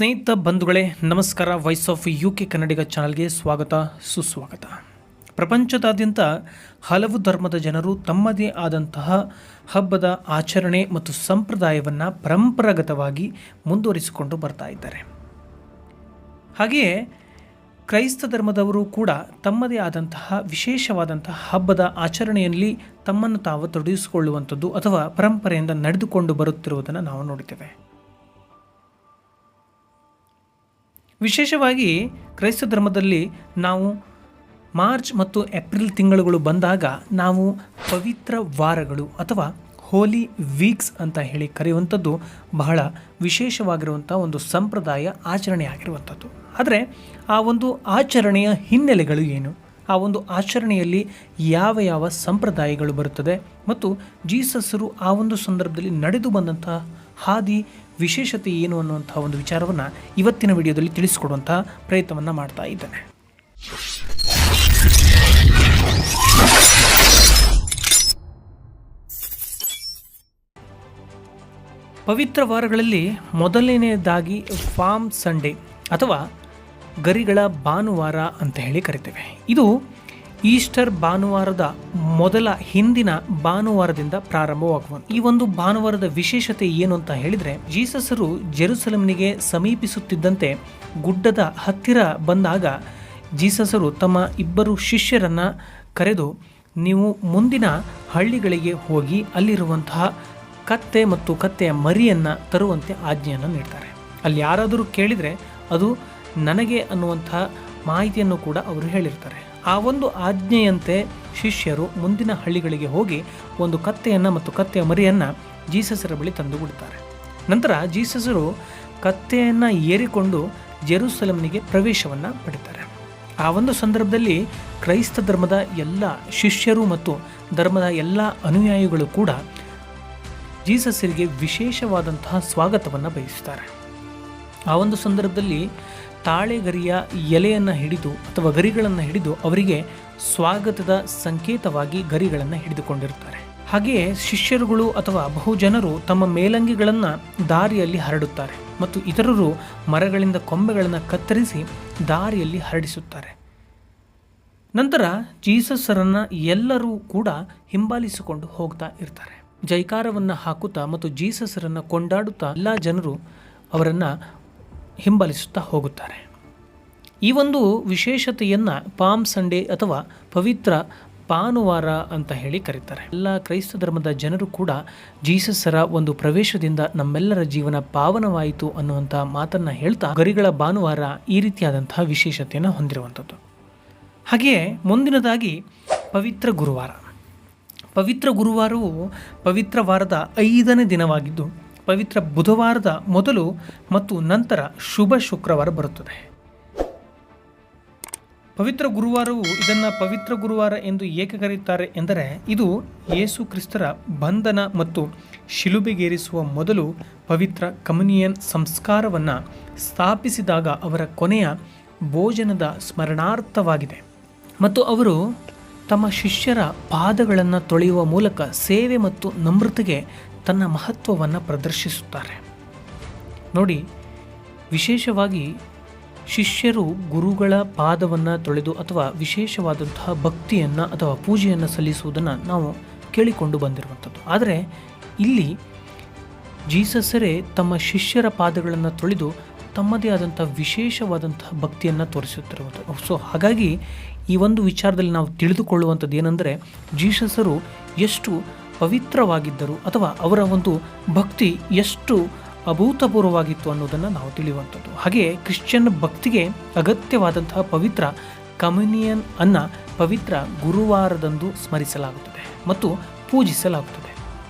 ಸ್ನೇಹಿತ ಬಂಧುಗಳೇ, ನಮಸ್ಕಾರ. ವಾಯ್ಸ್ ಆಫ್ UK ಕನ್ನಡಿಗ ಚಾನಲ್ಗೆ ಸ್ವಾಗತ, ಸುಸ್ವಾಗತ. ಪ್ರಪಂಚದಾದ್ಯಂತ ಹಲವು ಧರ್ಮದ ಜನರು ತಮ್ಮದೇ ಆದಂತಹ ಹಬ್ಬದ ಆಚರಣೆ ಮತ್ತು ಸಂಪ್ರದಾಯವನ್ನು ಪರಂಪರಾಗತವಾಗಿ ಮುಂದುವರಿಸಿಕೊಂಡು ಬರ್ತಾ ಇದ್ದಾರೆ. ಹಾಗೆಯೇ ಕ್ರೈಸ್ತ ಧರ್ಮದವರು ಕೂಡ ತಮ್ಮದೇ ಆದಂತಹ ವಿಶೇಷವಾದಂತಹ ಹಬ್ಬದ ಆಚರಣೆಯಲ್ಲಿ ತಮ್ಮನ್ನು ತಾವು ತೊಡಗಿಸಿಕೊಳ್ಳುವಂಥದ್ದು ಅಥವಾ ಪರಂಪರೆಯಿಂದ ನಡೆದುಕೊಂಡು ಬರುತ್ತಿರುವುದನ್ನು ನಾವು ನೋಡುತ್ತೇವೆ. ವಿಶೇಷವಾಗಿ ಕ್ರೈಸ್ತ ಧರ್ಮದಲ್ಲಿ ನಾವು ಮಾರ್ಚ್ ಮತ್ತು ಏಪ್ರಿಲ್ ತಿಂಗಳುಗಳು ಬಂದಾಗ ನಾವು ಪವಿತ್ರ ವಾರಗಳು ಅಥವಾ ಹೋಲಿ ವೀಕ್ಸ್ ಅಂತ ಹೇಳಿ ಕರೆಯುವಂಥದ್ದು ಬಹಳ ವಿಶೇಷವಾಗಿರುವಂಥ ಒಂದು ಸಂಪ್ರದಾಯ ಆಚರಣೆ ಆಗಿರುವಂಥದ್ದು. ಆದರೆ ಆ ಒಂದು ಆಚರಣೆಯ ಹಿನ್ನೆಲೆಗಳು ಏನು, ಆ ಒಂದು ಆಚರಣೆಯಲ್ಲಿ ಯಾವ ಯಾವ ಸಂಪ್ರದಾಯಗಳು ಬರುತ್ತದೆ ಮತ್ತು ಜೀಸಸ್ರು ಆ ಒಂದು ಸಂದರ್ಭದಲ್ಲಿ ನಡೆದು ಬಂದಂತಹ ಹಾದಿ ವಿಶೇಷತೆ ಏನು ಅನ್ನುವಂಥ ಒಂದು ವಿಚಾರವನ್ನು ಇವತ್ತಿನ ವಿಡಿಯೋದಲ್ಲಿ ತಿಳಿಸಿಕೊಡುವಂಥ ಪ್ರಯತ್ನವನ್ನು ಮಾಡ್ತಾ ಇದ್ದೇನೆ. ಪವಿತ್ರ ವಾರಗಳಲ್ಲಿ ಮೊದಲನೆಯದಾಗಿ ಫಾರ್ಮ್ ಸಂಡೇ ಅಥವಾ ಗರಿಗಳ ಭಾನುವಾರ ಅಂತ ಹೇಳಿ ಕರಿತೇವೆ. ಇದು ಈಸ್ಟರ್ ಭಾನುವಾರದ ಮೊದಲ ಹಿಂದಿನ ಭಾನುವಾರದಿಂದ ಪ್ರಾರಂಭವಾಗುವುದು. ಈ ಒಂದು ಭಾನುವಾರದ ವಿಶೇಷತೆ ಏನು ಅಂತ ಹೇಳಿದರೆ, ಜೀಸಸರು ಜೆರುಸಲೇಮಿಗೆ ಸಮೀಪಿಸುತ್ತಿದ್ದಂತೆ ಗುಡ್ಡದ ಹತ್ತಿರ ಬಂದಾಗ ಜೀಸಸರು ತಮ್ಮ ಇಬ್ಬರು ಶಿಷ್ಯರನ್ನು ಕರೆದು, ನೀವು ಮುಂದಿನ ಹಳ್ಳಿಗಳಿಗೆ ಹೋಗಿ ಅಲ್ಲಿರುವಂತಹ ಕತ್ತೆ ಮತ್ತು ಕತ್ತೆಯ ಮರಿಯನ್ನು ತರುವಂತೆ ಆಜ್ಞೆಯನ್ನು ನೀಡ್ತಾರೆ. ಅಲ್ಲಿ ಯಾರಾದರೂ ಕೇಳಿದರೆ ಅದು ನನಗೆ ಅನ್ನುವಂಥ ಮಾಹಿತಿಯನ್ನು ಕೂಡ ಅವರು ಹೇಳಿರ್ತಾರೆ. ಆ ಒಂದು ಆಜ್ಞೆಯಂತೆ ಶಿಷ್ಯರು ಮುಂದಿನ ಹಳ್ಳಿಗಳಿಗೆ ಹೋಗಿ ಒಂದು ಕತ್ತೆಯನ್ನು ಮತ್ತು ಕತ್ತೆಯ ಮರಿಯನ್ನು ಜೀಸಸರ ಬಳಿ ತಂದು ಬಿಡ್ತಾರೆ. ನಂತರ ಜೀಸಸರು ಕತ್ತೆಯನ್ನು ಏರಿಕೊಂಡು ಜೆರುಸಲೇಮಿಗೆ ಪ್ರವೇಶವನ್ನು ಪಡಿತಾರೆ. ಆ ಒಂದು ಸಂದರ್ಭದಲ್ಲಿ ಕ್ರೈಸ್ತ ಧರ್ಮದ ಎಲ್ಲ ಶಿಷ್ಯರು ಮತ್ತು ಧರ್ಮದ ಎಲ್ಲ ಅನುಯಾಯಿಗಳು ಕೂಡ ಜೀಸಸರಿಗೆ ವಿಶೇಷವಾದಂತಹ ಸ್ವಾಗತವನ್ನು ಬಯಸುತ್ತಾರೆ. ಆ ಒಂದು ಸಂದರ್ಭದಲ್ಲಿ ತಾಳೆಗರಿಯ ಎಲೆಯನ್ನು ಹಿಡಿದು ಅಥವಾ ಗರಿಗಳನ್ನು ಹಿಡಿದು ಅವರಿಗೆ ಸ್ವಾಗತದ ಸಂಕೇತವಾಗಿ ಗರಿಗಳನ್ನು ಹಿಡಿದುಕೊಂಡಿರುತ್ತಾರೆ. ಹಾಗೆಯೇ ಶಿಷ್ಯರುಗಳು ಅಥವಾ ಬಹುಜನರು ತಮ್ಮ ಮೇಲಂಗಿಗಳನ್ನು ದಾರಿಯಲ್ಲಿ ಹರಡುತ್ತಾರೆ ಮತ್ತು ಇತರರು ಮರಗಳಿಂದ ಕೊಂಬೆಗಳನ್ನು ಕತ್ತರಿಸಿ ದಾರಿಯಲ್ಲಿ ಹರಡಿಸುತ್ತಾರೆ. ನಂತರ ಜೀಸಸರನ್ನು ಎಲ್ಲರೂ ಕೂಡ ಹಿಂಬಾಲಿಸಿಕೊಂಡು ಹೋಗ್ತಾ ಇರ್ತಾರೆ. ಜೈಕಾರವನ್ನು ಹಾಕುತ್ತಾ ಮತ್ತು ಜೀಸಸರನ್ನು ಕೊಂಡಾಡುತ್ತಾ ಎಲ್ಲ ಜನರು ಅವರನ್ನು ಹಿಂಬಾಲಿಸುತ್ತಾ ಹೋಗುತ್ತಾರೆ. ಈ ಒಂದು ವಿಶೇಷತೆಯನ್ನು ಪಾಮ್ ಸಂಡೇ ಅಥವಾ ಪವಿತ್ರ ಭಾನುವಾರ ಅಂತ ಹೇಳಿ ಕರೀತಾರೆ. ಎಲ್ಲ ಕ್ರೈಸ್ತ ಧರ್ಮದ ಜನರು ಕೂಡ ಜೀಸಸರ ಒಂದು ಪ್ರವೇಶದಿಂದ ನಮ್ಮೆಲ್ಲರ ಜೀವನ ಪಾವನವಾಯಿತು ಅನ್ನುವಂಥ ಮಾತನ್ನು ಹೇಳ್ತಾ ಗರಿಗಳ ಭಾನುವಾರ ಈ ರೀತಿಯಾದಂತಹ ವಿಶೇಷತೆಯನ್ನು ಹೊಂದಿರುವಂಥದ್ದು. ಹಾಗೆಯೇ ಮುಂದಿನದಾಗಿ ಪವಿತ್ರ ಗುರುವಾರ. ಪವಿತ್ರ ಗುರುವಾರವು ಪವಿತ್ರ ವಾರದ 5ನೇ ದಿನವಾಗಿದ್ದು ಪವಿತ್ರ ಬುಧವಾರದ ಮೊದಲು ಮತ್ತು ನಂತರ ಶುಭ ಶುಕ್ರವಾರ ಬರುತ್ತದೆ. ಪವಿತ್ರ ಗುರುವಾರವು ಇದನ್ನು ಪವಿತ್ರ ಗುರುವಾರ ಎಂದು ಏಕೆ ಕರೆಯುತ್ತಾರೆ ಎಂದರೆ, ಇದು ಯೇಸು ಕ್ರಿಸ್ತರ ಬಂಧನ ಮತ್ತು ಶಿಲುಬೆಗೇರಿಸುವ ಮೊದಲು ಪವಿತ್ರ ಕಮ್ಯುನಿಯನ್ ಸಂಸ್ಕಾರವನ್ನು ಸ್ಥಾಪಿಸಿದಾಗ ಅವರ ಕೊನೆಯ ಭೋಜನದ ಸ್ಮರಣಾರ್ಥವಾಗಿದೆ ಮತ್ತು ಅವರು ತಮ್ಮ ಶಿಷ್ಯರ ಪಾದಗಳನ್ನು ತೊಳೆಯುವ ಮೂಲಕ ಸೇವೆ ಮತ್ತು ನಮ್ರತೆಗೆ ತನ್ನ ಮಹತ್ವವನ್ನು ಪ್ರದರ್ಶಿಸುತ್ತಾರೆ. ನೋಡಿ, ವಿಶೇಷವಾಗಿ ಶಿಷ್ಯರು ಗುರುಗಳ ಪಾದವನ್ನು ತೊಳೆದು ಅಥವಾ ವಿಶೇಷವಾದಂತಹ ಭಕ್ತಿಯನ್ನು ಅಥವಾ ಪೂಜೆಯನ್ನು ಸಲ್ಲಿಸುವುದನ್ನು ನಾವು ಕೇಳಿಕೊಂಡು ಬಂದಿರುವಂಥದ್ದು. ಆದರೆ ಇಲ್ಲಿ ಜೀಸಸರೇ ತಮ್ಮ ಶಿಷ್ಯರ ಪಾದಗಳನ್ನು ತೊಳೆದು ತಮ್ಮದೇ ಆದಂಥ ವಿಶೇಷವಾದಂತಹ ಭಕ್ತಿಯನ್ನು ತೋರಿಸುತ್ತಿರುವುದು. ಸೊ ಹಾಗಾಗಿ ಈ ಒಂದು ವಿಚಾರದಲ್ಲಿ ನಾವು ತಿಳಿದುಕೊಳ್ಳುವಂಥದ್ದು ಏನೆಂದರೆ, ಜೀಸಸರು ಎಷ್ಟು ಪವಿತ್ರವಾಗಿದ್ದರು ಅಥವಾ ಅವರ ಒಂದು ಭಕ್ತಿ ಎಷ್ಟು ಅಭೂತಪೂರ್ವವಾಗಿತ್ತು ಅನ್ನೋದನ್ನು ನಾವು ತಿಳಿಯುವಂಥದ್ದು. ಹಾಗೆಯೇ ಕ್ರಿಶ್ಚಿಯನ್ ಭಕ್ತಿಗೆ ಅಗತ್ಯವಾದಂತಹ ಪವಿತ್ರ ಕಮ್ಯುನಿಯನ್ ಅನ್ನು ಪವಿತ್ರ ಗುರುವಾರದಂದು ಸ್ಮರಿಸಲಾಗುತ್ತದೆ ಮತ್ತು ಪೂಜಿಸಲಾಗುತ್ತದೆ.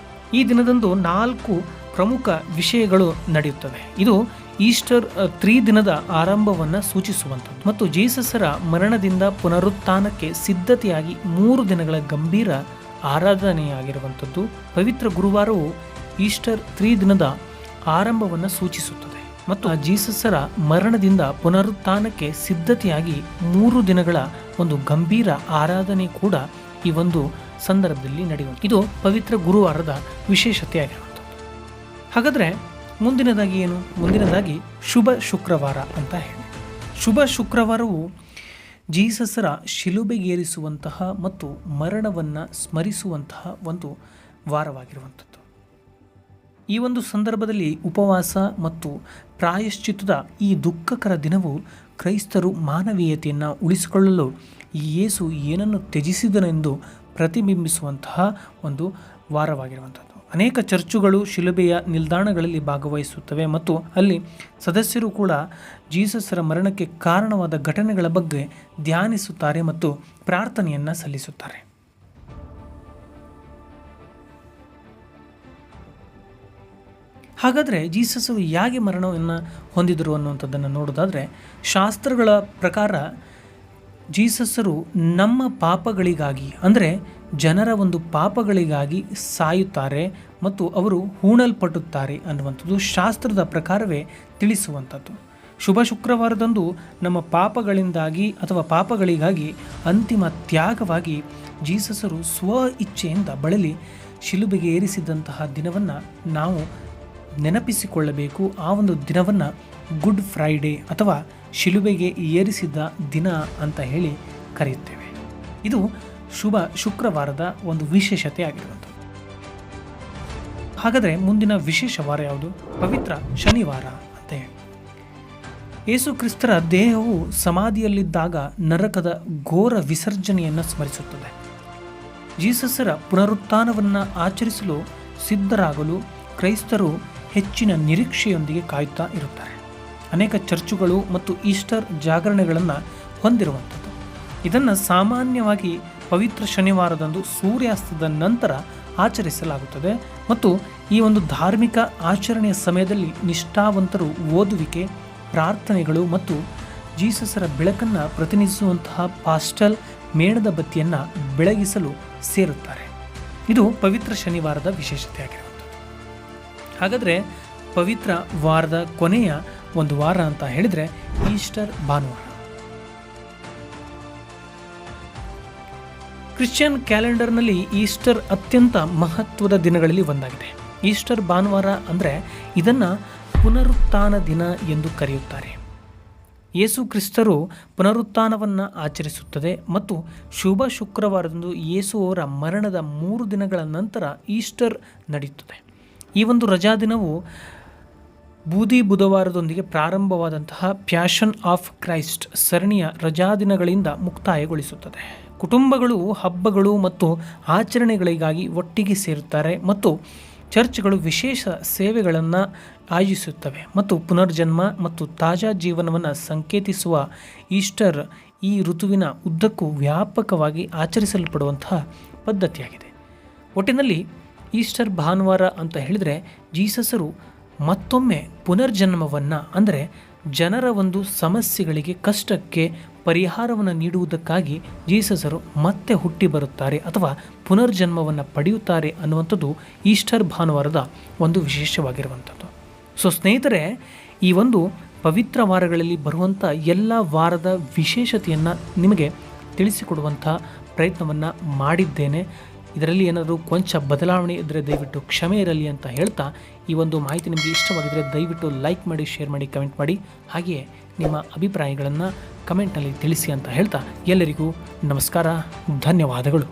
ಈ ದಿನದಂದು 4 ಪ್ರಮುಖ ವಿಷಯಗಳು ನಡೆಯುತ್ತವೆ. ಇದು ಈಸ್ಟರ್ 3 ದಿನದ ಆರಂಭವನ್ನು ಸೂಚಿಸುವಂಥದ್ದು ಮತ್ತು ಜೀಸಸರ ಮರಣದಿಂದ ಪುನರುತ್ಥಾನಕ್ಕೆ ಸಿದ್ಧತೆಯಾಗಿ 3 ದಿನಗಳ ಗಂಭೀರ ಆರಾಧನೆಯಾಗಿರುವಂಥದ್ದು. ಪವಿತ್ರ ಗುರುವಾರವು ಈಸ್ಟರ್ 3 ದಿನದ ಆರಂಭವನ್ನು ಸೂಚಿಸುತ್ತದೆ ಮತ್ತು ಜೀಸಸರ ಮರಣದಿಂದ ಪುನರುತ್ಥಾನಕ್ಕೆ ಸಿದ್ಧತೆಯಾಗಿ 3 ದಿನಗಳ ಒಂದು ಗಂಭೀರ ಆರಾಧನೆ ಕೂಡ ಈ ಒಂದು ಸಂದರ್ಭದಲ್ಲಿ ನಡೆಯುವುದು. ಇದು ಪವಿತ್ರ ಗುರುವಾರದ ವಿಶೇಷತೆಯಾಗಿರುವಂಥದ್ದು. ಹಾಗಾದರೆ ಮುಂದಿನದಾಗಿ ಏನು? ಮುಂದಿನದಾಗಿ ಶುಭ ಶುಕ್ರವಾರ ಅಂತ ಹೇಳಿ. ಶುಭ ಶುಕ್ರವಾರವು ಜೀಸಸರ ಶಿಲುಬೆಗೇರಿಸುವಂತಹ ಮತ್ತು ಮರಣವನ್ನು ಸ್ಮರಿಸುವಂತಹ ಒಂದು ವಾರವಾಗಿರುವಂಥದ್ದು. ಈ ಒಂದು ಸಂದರ್ಭದಲ್ಲಿ ಉಪವಾಸ ಮತ್ತು ಪ್ರಾಯಶ್ಚಿತ್ತದ ಈ ದುಃಖಕರ ದಿನವು ಕ್ರೈಸ್ತರು ಮಾನವೀಯತೆಯನ್ನು ಉಳಿಸಿಕೊಳ್ಳಲು ಯೇಸು ಏನನ್ನು ತ್ಯಜಿಸಿದನೆಂದು ಪ್ರತಿಬಿಂಬಿಸುವಂತಹ ಒಂದು ವಾರವಾಗಿರುವಂಥದ್ದು. ಅನೇಕ ಚರ್ಚುಗಳು ಶಿಲುಬೆಯ ನಿಲ್ದಾಣಗಳಲ್ಲಿ ಭಾಗವಹಿಸುತ್ತವೆ ಮತ್ತು ಅಲ್ಲಿ ಸದಸ್ಯರು ಕೂಡ ಜೀಸಸರ ಮರಣಕ್ಕೆ ಕಾರಣವಾದ ಘಟನೆಗಳ ಬಗ್ಗೆ ಧ್ಯಾನಿಸುತ್ತಾರೆ ಮತ್ತು ಪ್ರಾರ್ಥನೆಯನ್ನು ಸಲ್ಲಿಸುತ್ತಾರೆ. ಹಾಗಾದರೆ ಜೀಸಸರು ಹೇಗೆ ಮರಣವನ್ನು ಹೊಂದಿದರು ಅನ್ನುವಂಥದ್ದನ್ನು ನೋಡೋದಾದರೆ, ಶಾಸ್ತ್ರಗಳ ಪ್ರಕಾರ ಜೀಸಸರು ನಮ್ಮ ಪಾಪಗಳಿಗಾಗಿ, ಅಂದರೆ ಜನರ ಒಂದು ಪಾಪಗಳಿಗಾಗಿ ಸಾಯುತ್ತಾರೆ ಮತ್ತು ಅವರು ಹೂಣಲ್ಪಟ್ಟುತ್ತಾರೆ ಅನ್ನುವಂಥದ್ದು ಶಾಸ್ತ್ರದ ಪ್ರಕಾರವೇ ತಿಳಿಸುವಂಥದ್ದು. ಶುಭ ಶುಕ್ರವಾರದಂದು ನಮ್ಮ ಪಾಪಗಳಿಂದಾಗಿ ಅಥವಾ ಪಾಪಗಳಿಗಾಗಿ ಅಂತಿಮ ತ್ಯಾಗವಾಗಿ ಜೀಸಸರು ಸ್ವ ಇಚ್ಛೆಯಿಂದ ಬಳಲಿ ಶಿಲುಬೆಗೆ ಏರಿಸಿದಂತಹ ದಿನವನ್ನು ನಾವು ನೆನಪಿಸಿಕೊಳ್ಳಬೇಕು. ಆ ಒಂದು ದಿನವನ್ನು ಗುಡ್ ಫ್ರೈಡೇ ಅಥವಾ ಶಿಲುಬೆಗೆ ಏರಿಸಿದ ದಿನ ಅಂತ ಹೇಳಿ ಕರೆಯುತ್ತೇವೆ. ಇದು ಶುಭ ಶುಕ್ರವಾರದ ಒಂದು ವಿಶೇಷತೆ ಆಗಿರುವಂಥದ್ದು. ಹಾಗಾದರೆ ಮುಂದಿನ ವಿಶೇಷ ವಾರ ಯಾವುದು? ಪವಿತ್ರ ಶನಿವಾರ ಅಂತ ಹೇಳಿ. ಯೇಸು ಕ್ರಿಸ್ತರ ದೇಹವು ಸಮಾಧಿಯಲ್ಲಿದ್ದಾಗ ನರಕದ ಘೋರ ವಿಸರ್ಜನೆಯನ್ನು ಸ್ಮರಿಸುತ್ತದೆ. ಜೀಸಸರ ಪುನರುತ್ಥಾನವನ್ನು ಆಚರಿಸಲು ಸಿದ್ಧರಾಗಲು ಕ್ರೈಸ್ತರು ಹೆಚ್ಚಿನ ನಿರೀಕ್ಷೆಯೊಂದಿಗೆ ಕಾಯುತ್ತಾ ಇರುತ್ತಾರೆ. ಅನೇಕ ಚರ್ಚುಗಳು ಮತ್ತು ಈಸ್ಟರ್ ಜಾಗರಣೆಗಳನ್ನು ಹೊಂದಿರುವಂಥದ್ದು. ಇದನ್ನು ಸಾಮಾನ್ಯವಾಗಿ ಪವಿತ್ರ ಶನಿವಾರದಂದು ಸೂರ್ಯಾಸ್ತದ ನಂತರ ಆಚರಿಸಲಾಗುತ್ತದೆ ಮತ್ತು ಈ ಒಂದು ಧಾರ್ಮಿಕ ಆಚರಣೆಯ ಸಮಯದಲ್ಲಿ ನಿಷ್ಠಾವಂತರು ಓದುವಿಕೆ, ಪ್ರಾರ್ಥನೆಗಳು ಮತ್ತು ಜೀಸಸರ ಬೆಳಕನ್ನು ಪ್ರತಿನಿಧಿಸುವಂತಹ ಪಾಸ್ಟಲ್ ಮೇಣದ ಬತ್ತಿಯನ್ನು ಬೆಳಗಿಸಲು ಸೇರುತ್ತಾರೆ. ಇದು ಪವಿತ್ರ ಶನಿವಾರದ ವಿಶೇಷತೆಯಾಗಿರುವಂಥದ್ದು. ಹಾಗಾದರೆ ಪವಿತ್ರ ವಾರದ ಕೊನೆಯ ಒಂದು ವಾರ ಅಂತ ಹೇಳಿದರೆ ಈಸ್ಟರ್ ಭಾನುವಾರ. ಕ್ರಿಶ್ಚಿಯನ್ ಕ್ಯಾಲೆಂಡರ್ನಲ್ಲಿ ಈಸ್ಟರ್ ಅತ್ಯಂತ ಮಹತ್ವದ ದಿನಗಳಲ್ಲಿ ಒಂದಾಗಿದೆ. ಈಸ್ಟರ್ ಭಾನುವಾರ ಅಂದರೆ ಇದನ್ನು ಪುನರುತ್ಥಾನ ದಿನ ಎಂದು ಕರೆಯುತ್ತಾರೆ. ಯೇಸು ಕ್ರಿಸ್ತರು ಪುನರುತ್ಥಾನವನ್ನು ಆಚರಿಸುತ್ತದೆ ಮತ್ತು ಶುಭ ಶುಕ್ರವಾರದಂದು ಯೇಸು ಅವರ ಮರಣದ 3 ದಿನಗಳ ನಂತರ ಈಸ್ಟರ್ ನಡೆಯುತ್ತದೆ. ಈ ಒಂದು ರಜಾದಿನವು ಬೂದಿ ಬುಧವಾರದೊಂದಿಗೆ ಪ್ರಾರಂಭವಾದಂತಹ ಪ್ಯಾಷನ್ ಆಫ್ ಕ್ರೈಸ್ಟ್ ಸರಣಿಯ ರಜಾದಿನಗಳಿಂದ ಮುಕ್ತಾಯಗೊಳಿಸುತ್ತದೆ. ಕುಟುಂಬಗಳು ಹಬ್ಬಗಳು ಮತ್ತು ಆಚರಣೆಗಳಿಗಾಗಿ ಒಟ್ಟಿಗೆ ಸೇರುತ್ತಾರೆ ಮತ್ತು ಚರ್ಚ್ಗಳು ವಿಶೇಷ ಸೇವೆಗಳನ್ನು ಆಯೋಜಿಸುತ್ತವೆ ಮತ್ತು ಪುನರ್ಜನ್ಮ ಮತ್ತು ತಾಜಾ ಜೀವನವನ್ನು ಸಂಕೇತಿಸುವ ಈಸ್ಟರ್ ಈ ಋತುವಿನ ಉದ್ದಕ್ಕೂ ವ್ಯಾಪಕವಾಗಿ ಆಚರಿಸಲ್ಪಡುವಂತಹ ಪದ್ಧತಿಯಾಗಿದೆ. ಒಟ್ಟಿನಲ್ಲಿ ಈಸ್ಟರ್ ಭಾನುವಾರ ಅಂತ ಹೇಳಿದರೆ ಜೀಸಸರು ಮತ್ತೊಮ್ಮೆ ಪುನರ್ಜನ್ಮವನ್ನು, ಅಂದರೆ ಜನರ ಒಂದು ಸಮಸ್ಯೆಗಳಿಗೆ, ಕಷ್ಟಕ್ಕೆ ಪರಿಹಾರವನ್ನು ನೀಡುವುದಕ್ಕಾಗಿ ಜೀಸಸರು ಮತ್ತೆ ಹುಟ್ಟಿ ಬರುತ್ತಾರೆ ಅಥವಾ ಪುನರ್ಜನ್ಮವನ್ನು ಪಡೆಯುತ್ತಾರೆ ಅನ್ನುವಂಥದ್ದು ಈಸ್ಟರ್ ಭಾನುವಾರದ ಒಂದು ವಿಶೇಷವಾಗಿರುವಂಥದ್ದು. ಸೊ ಸ್ನೇಹಿತರೆ, ಈ ಒಂದು ಪವಿತ್ರ ವಾರಗಳಲ್ಲಿ ಬರುವಂಥ ಎಲ್ಲ ವಾರದ ವಿಶೇಷತೆಯನ್ನು ನಿಮಗೆ ತಿಳಿಸಿಕೊಡುವಂಥ ಪ್ರಯತ್ನವನ್ನು ಮಾಡಿದ್ದೇನೆ. ಇದರಲ್ಲಿ ಏನಾದರೂ ಕೊಂಚ ಬದಲಾವಣೆ ಇದ್ದರೆ ದಯವಿಟ್ಟು ಕ್ಷಮೆ ಇರಲಿ ಅಂತ ಹೇಳ್ತಾ, ಈ ಒಂದು ಮಾಹಿತಿ ನಿಮಗೆ ಇಷ್ಟವಾಗಿದ್ದರೆ ದಯವಿಟ್ಟು ಲೈಕ್ ಮಾಡಿ, ಶೇರ್ ಮಾಡಿ, ಕಮೆಂಟ್ ಮಾಡಿ. ಹಾಗೆಯೇ ನಿಮ್ಮ ಅಭಿಪ್ರಾಯಗಳನ್ನು ಕಮೆಂಟ್ನಲ್ಲಿ ತಿಳಿಸಿ ಅಂತ ಹೇಳ್ತಾ ಎಲ್ಲರಿಗೂ ನಮಸ್ಕಾರ, ಧನ್ಯವಾದಗಳು.